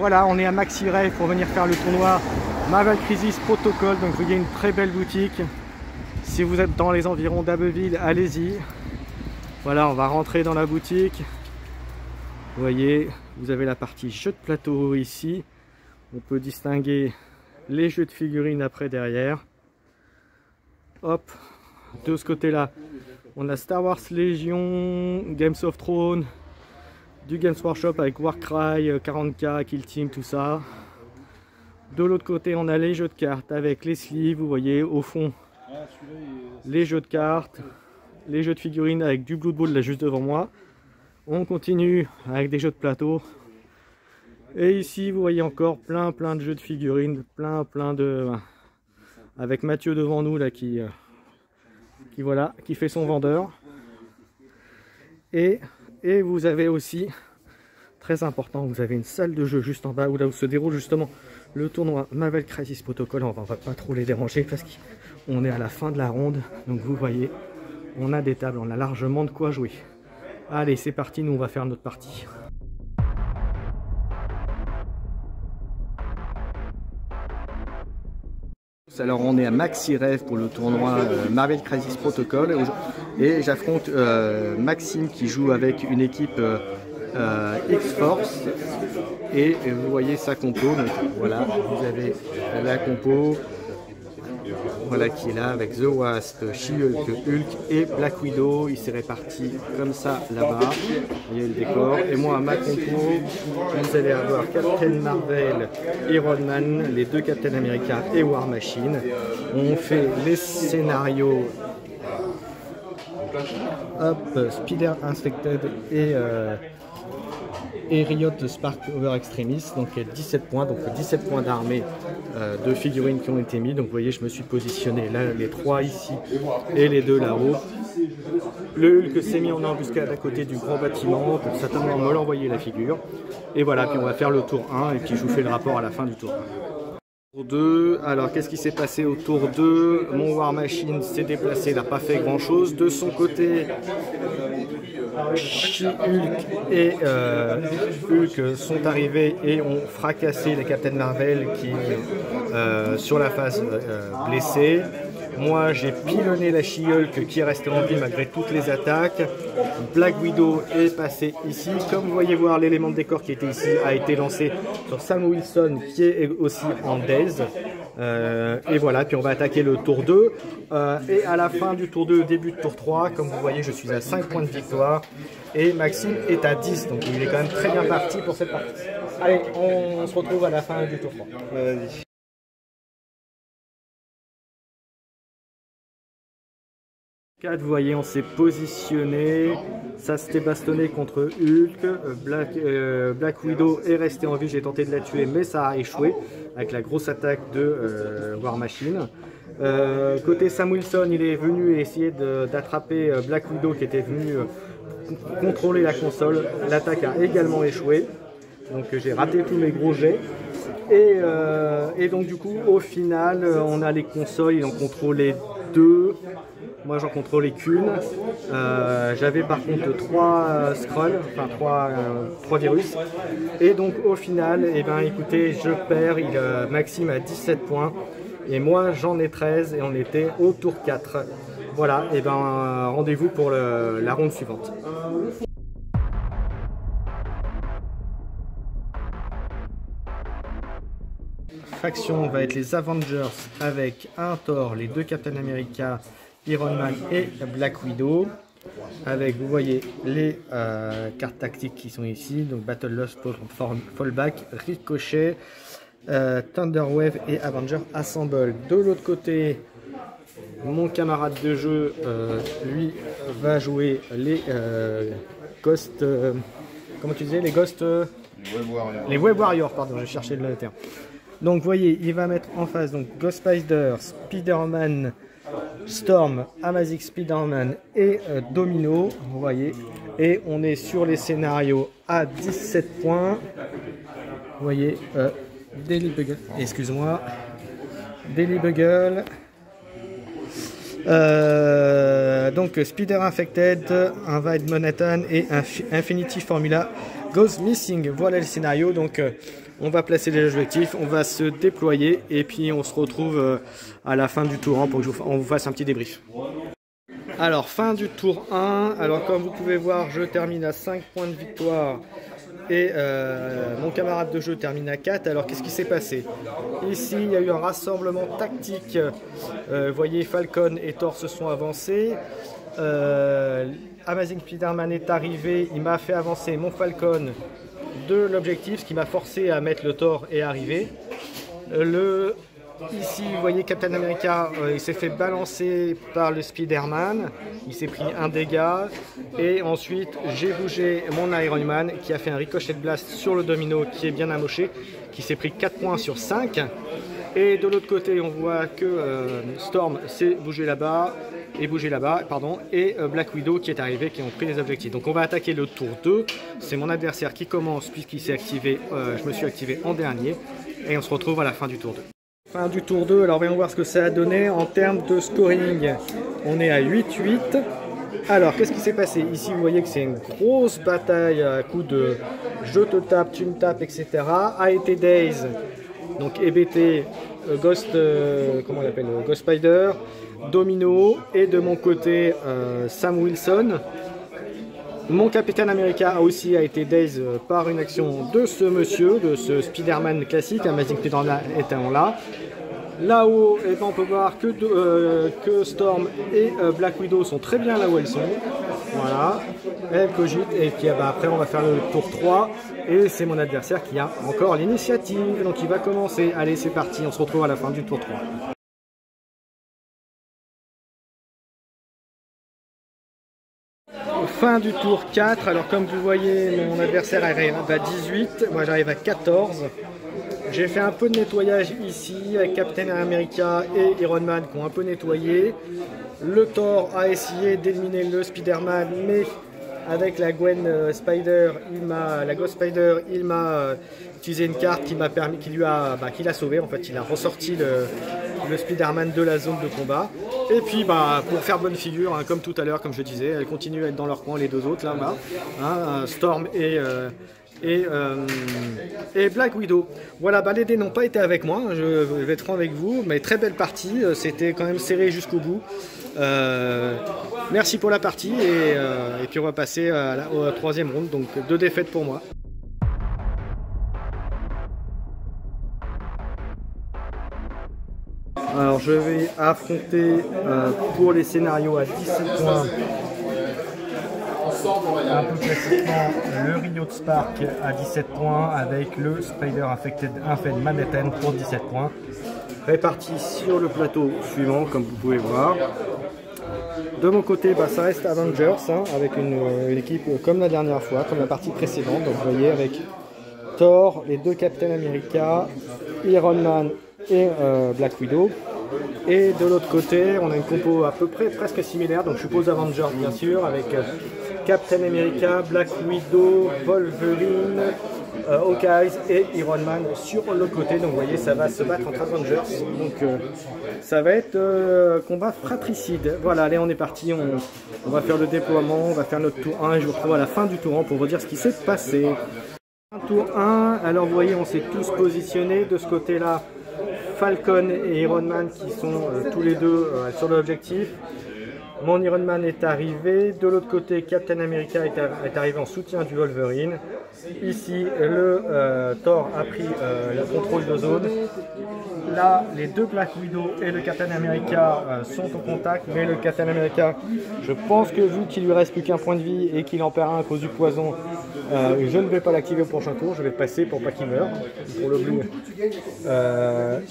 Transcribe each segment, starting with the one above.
Voilà, on est à Maxi Rave pour venir faire le tournoi Marvel Crisis Protocol. Donc vous voyez une très belle boutique. Si vous êtes dans les environs d'Abbeville, allez-y. Voilà, on va rentrer dans la boutique. Vous voyez, vous avez la partie jeux de plateau ici. On peut distinguer les jeux de figurines après derrière. Hop, de ce côté-là, on a Star Wars Legion, Games of Thrones, du Games Workshop avec Warcry, 40K, Kill Team, tout ça. De l'autre côté, on a les jeux de cartes avec les sleeves, vous voyez, au fond, les jeux de cartes, les jeux de figurines avec du Blood Bowl là juste devant moi. On continue avec des jeux de plateau. Et ici, vous voyez encore plein de jeux de figurines, plein de... Avec Mathieu devant nous là qui fait son vendeur. Et vous avez aussi, très important, vous avez une salle de jeu juste en bas où là où se déroule justement le tournoi Marvel Crisis Protocol. On va pas trop les déranger parce qu'on est à la fin de la ronde. Donc vous voyez, on a des tables, on a largement de quoi jouer. Allez, c'est parti, nous on va faire notre partie. Alors on est à Maxi Rave pour le tournoi Marvel Crisis Protocol et j'affronte Maxime qui joue avec une équipe X-Force et vous voyez sa compo. Donc, voilà, vous avez la compo, voilà, qui est là avec The Wasp, She-Hulk, Hulk et Black Widow. Il s'est réparti comme ça là-bas. Il y a le décor. Et moi, ma compo, vous allez avoir Captain Marvel, Iron Man, les deux Captain America et War Machine. On fait les scénarios. Hop, Spider Infected et Riot Spark Over Extremis, donc 17 points, donc 17 points d'armée de figurines qui ont été mis. Donc vous voyez, je me suis positionné là, les 3 ici et les 2 là-haut. Le Hulk s'est mis en embuscade à côté du grand bâtiment pour certainement me l'envoyer la figure. Et voilà, puis on va faire le tour 1 et puis je vous fais le rapport à la fin du tour 1. Tour 2, alors qu'est-ce qui s'est passé au tour 2? Mon War Machine s'est déplacé, il n'a pas fait grand chose. De son côté, She-Hulk et Hulk sont arrivés et ont fracassé les Captain Marvel qui sur la phase blessée. Moi j'ai pilonné la She-Hulk qui est restée en vie malgré toutes les attaques. Black Widow est passé ici. Comme vous voyez voir, l'élément de décor qui était ici a été lancé sur Sam Wilson qui est aussi en Daze. Et voilà, puis on va attaquer le tour 2. Et à la fin du tour 2, début de tour 3, comme vous voyez, je suis à 5 points de victoire. Et Maxime est à 10, donc il est quand même très bien parti pour cette partie. Allez, on se retrouve à la fin du tour 3. Vas-y. Vous voyez, on s'est positionné, ça s'était bastonné contre Hulk, Black Widow est resté en vie, j'ai tenté de la tuer mais ça a échoué avec la grosse attaque de War Machine. Côté Sam Wilson, il est venu essayer d'attraper Black Widow qui était venu contrôler la console, l'attaque a également échoué, donc j'ai raté tous mes gros jets. Et donc du coup au final on a les consoles, ils en contrôlaient 2. Moi j'en contrôlais qu'une. J'avais par contre 3 scrolls, enfin 3 virus. Et donc au final, eh ben, écoutez, je perds. Maxime a 17 points. Et moi j'en ai 13 et on était au tour 4. Voilà, et ben rendez-vous pour la ronde suivante. Faction va être les Avengers avec un Thor, les 2 Captain America, Iron Man et Black Widow, avec, vous voyez, les cartes tactiques qui sont ici, donc Battle Loss, Fallback, Ricochet, Thunderwave et Avenger Assemble. De l'autre côté, mon camarade de jeu, lui, va jouer les Ghost... comment tu disais? Les Ghost... les Web Warriors, pardon, je cherchais le terme. Donc vous voyez, il va mettre en face donc Ghost Spider, Spider-Man, Storm, Amazing Spider-Man et Domino, vous voyez. Et on est sur les scénarios à 17 points. Vous voyez, Daily Bugle, excuse-moi, Daily Bugle. Donc Spider Infected, Invade Manhattan et Infinity Formula Goes Missing. Voilà le scénario. Donc On va placer les objectifs, on va se déployer et puis on se retrouve à la fin du tour 1 pour que on vous fasse un petit débrief. Alors, fin du tour 1. Alors, comme vous pouvez voir, je termine à 5 points de victoire et mon camarade de jeu termine à 4. Alors, qu'est-ce qui s'est passé? Ici, il y a eu un rassemblement tactique. Vous voyez, Falcon et Thor se sont avancés. Amazing Spider-Man est arrivé, il m'a fait avancer mon Falcon de l'objectif, ce qui m'a forcé à mettre le Thor et arriver. Ici, vous voyez Captain America, il s'est fait balancer par le Spider-Man, il s'est pris un dégât, et ensuite j'ai bougé mon Iron Man qui a fait un ricochet de blast sur le domino qui est bien amoché, qui s'est pris 4 points sur 5. Et de l'autre côté, on voit que Storm s'est bougé là-bas, et Black Widow qui est arrivé, qui ont pris les objectifs. Donc on va attaquer le tour 2. C'est mon adversaire qui commence puisqu'il s'est activé, je me suis activé en dernier, et on se retrouve à la fin du tour 2. Fin du tour 2, alors voyons voir ce que ça a donné en termes de scoring. On est à 8-8. Alors, qu'est-ce qui s'est passé? Ici, vous voyez que c'est une grosse bataille à coup de je te tape, tu me tapes, etc. AET Days, donc EBT, Ghost, comment on l'appelle, Ghost Spider, Domino, et de mon côté, Sam Wilson. Mon Captain America a aussi été Days par une action de ce monsieur, de ce Spider-Man classique, Amazing Spider-Man étant là. Là-haut, eh ben, on peut voir que Storm et Black Widow sont très bien là où elles sont. Voilà, elles cogitent, et puis après on va faire le tour 3. Et c'est mon adversaire qui a encore l'initiative, donc il va commencer. Allez, c'est parti, on se retrouve à la fin du tour 3. Fin du tour 4, alors comme vous voyez, mon adversaire arrive à 18, moi j'arrive à 14. J'ai fait un peu de nettoyage ici avec Captain America et Iron Man qui ont un peu nettoyé. Le Thor a essayé d'éliminer le Spider-Man, mais avec la Gwen Spider, la Ghost Spider, il m'a utilisé une carte qui m'a permis, qui l'a sauvé. En fait, il a ressorti le Spider-Man de la zone de combat. Et puis, pour faire bonne figure, hein, comme tout à l'heure, comme je disais, elles continuent à être dans leur coin, les deux autres là-bas, hein, Storm et Black Widow. Voilà, les dés n'ont pas été avec moi, je vais être franc avec vous, mais très belle partie, c'était quand même serré jusqu'au bout. Merci pour la partie, et puis on va passer au troisième round, donc 2 défaites pour moi. Alors je vais affronter pour les scénarios à 17 points. Un peu classiquement le Rio de Spark à 17 points avec le Spider Affected Manhattan pour 17 points. Répartis sur le plateau suivant, comme vous pouvez voir. De mon côté, ça reste Avengers, hein, avec une équipe comme la dernière fois, comme la partie précédente. Donc vous voyez avec Thor, les 2 Captain America, Iron Man et Black Widow. Et de l'autre côté, on a une compo à peu près presque similaire, donc je suppose Avengers bien sûr, avec Captain America, Black Widow, Wolverine, Hawkeye et Iron Man sur le côté. Donc vous voyez, ça va se battre entre Avengers, donc ça va être combat fratricide. Voilà, allez, on est parti, on va faire le déploiement, on va faire notre tour 1 et je vous retrouve à la fin du tour 1 pour vous dire ce qui s'est passé. Tour 1, alors vous voyez, on s'est tous positionnés de ce côté-là. Falcon et Iron Man qui sont tous les deux sur l'objectif. Mon Iron Man est arrivé. De l'autre côté, Captain America est arrivé en soutien du Wolverine. Ici, le Thor a pris le contrôle de zone. Là, les 2 Black Widow et le Captain America sont au contact, mais le Captain America, je pense que vu qu'il lui reste plus qu'un point de vie et qu'il en perd un à cause du poison, je ne vais pas l'activer au prochain tour, je vais passer pour pas qu'il meure, pour le bleu.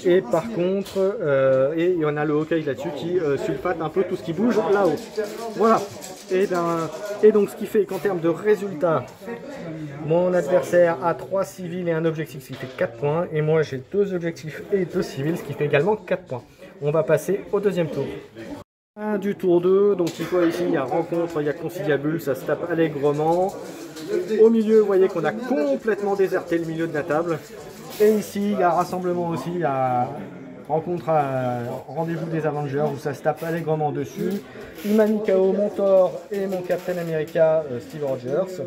Et par contre, il y en a le Hawkeye là-dessus qui sulfate un peu tout ce qui bouge là-haut. Voilà. Et donc ce qui fait qu'en termes de résultats, mon adversaire a 3 civils et un objectif, ce qui fait 4 points. Et moi j'ai 2 objectifs et 2 civils, ce qui fait également 4 points. On va passer au deuxième tour. Fin du tour 2, donc ici il y a rencontre, il y a conciliabule, ça se tape allègrement. Au milieu, vous voyez qu'on a complètement déserté le milieu de la table. Et ici, il y a rassemblement aussi, il y a rencontre à rendez-vous des Avengers où ça se tape allègrement dessus. Il m'a mis KO mon Thor et mon Captain America Steve Rogers.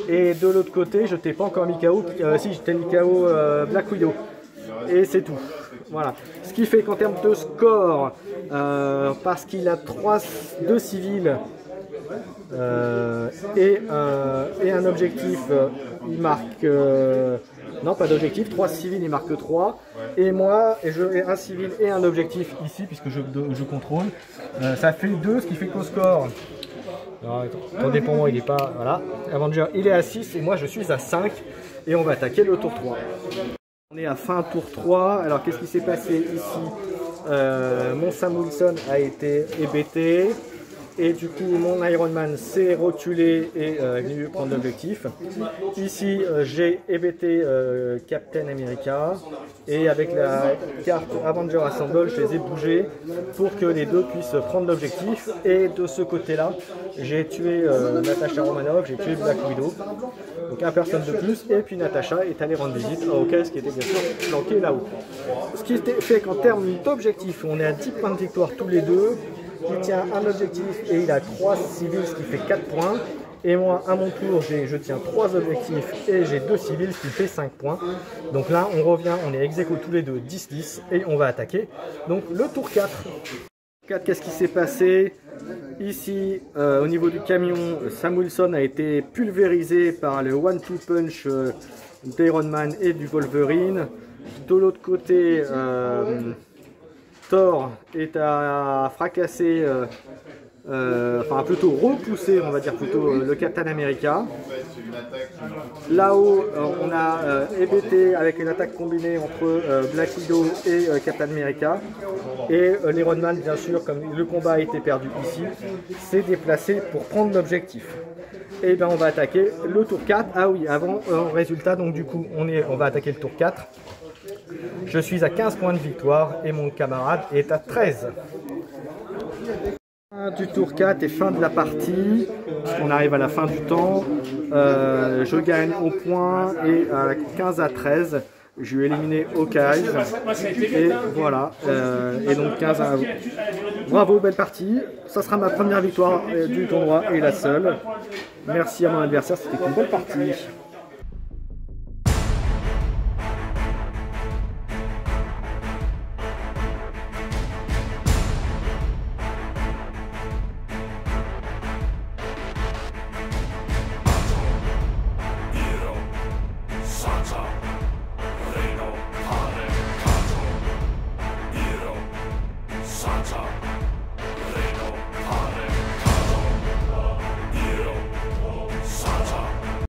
Et de l'autre côté, je t'ai pas encore mis KO, si je t'ai mis KO Black Widow. Et c'est tout. Voilà. Ce qui fait qu'en termes de score, parce qu'il a 2 civils et un objectif, il marque... non, pas d'objectif, 3 civils, il marque 3. Et moi, j'ai un civil et un objectif ici, puisque je contrôle. Ça fait 2, ce qui fait qu'au score... Alors, attendez, pour moi, il n'est pas... Voilà. Avenger, il est à 6 et moi, je suis à 5. Et on va attaquer le tour 3. On est à fin tour 3. Alors, qu'est-ce qui s'est passé ici? Mon Sam Wilson a été hébété. Et du coup, mon Iron Man s'est reculé et est venu prendre l'objectif. Ici, j'ai hébété Captain America. Et avec la carte Avenger Assemble, je les ai bougés pour que les deux puissent prendre l'objectif. Et de ce côté-là, j'ai tué Natasha Romanoff, j'ai tué Black Widow. Donc un personne de plus. Et puis Natasha est allée rendre visite à Hawkeye, qui était bien sûr planqué là-haut. Ce qui fait qu'en termes d'objectifs, on est à 10 points de victoire tous les deux. Il tient un objectif et il a 3 civils, ce qui fait 4 points. Et moi, à mon tour, je tiens 3 objectifs et j'ai 2 civils, ce qui fait 5 points. Donc là, on revient, on est ex-aequo tous les deux 10-10 et on va attaquer. Donc le tour 4. Qu'est-ce qui s'est passé? Ici, au niveau du camion, Sam Wilson a été pulvérisé par le one-two punch d'Iron Man et du Wolverine. De l'autre côté, Thor est à fracasser, enfin plutôt repousser, on va dire plutôt le Captain America. Là-haut, on a hébété avec une attaque combinée entre Black Widow et Captain America. Et l'Iron Man, bien sûr, comme le combat a été perdu ici, s'est déplacé pour prendre l'objectif. Et bien on va attaquer le tour 4. Ah oui, avant résultat, donc du coup on va attaquer le tour 4. Je suis à 15 points de victoire et mon camarade est à 13. Fin du tour 4 et fin de la partie. On arrive à la fin du temps. Je gagne au point et à 15 à 13. Je vais éliminer Hawkeye. Et voilà. Et donc 15 à... Bravo, belle partie. Ça sera ma première victoire du tournoi et la seule. Merci à mon adversaire, c'était une bonne partie.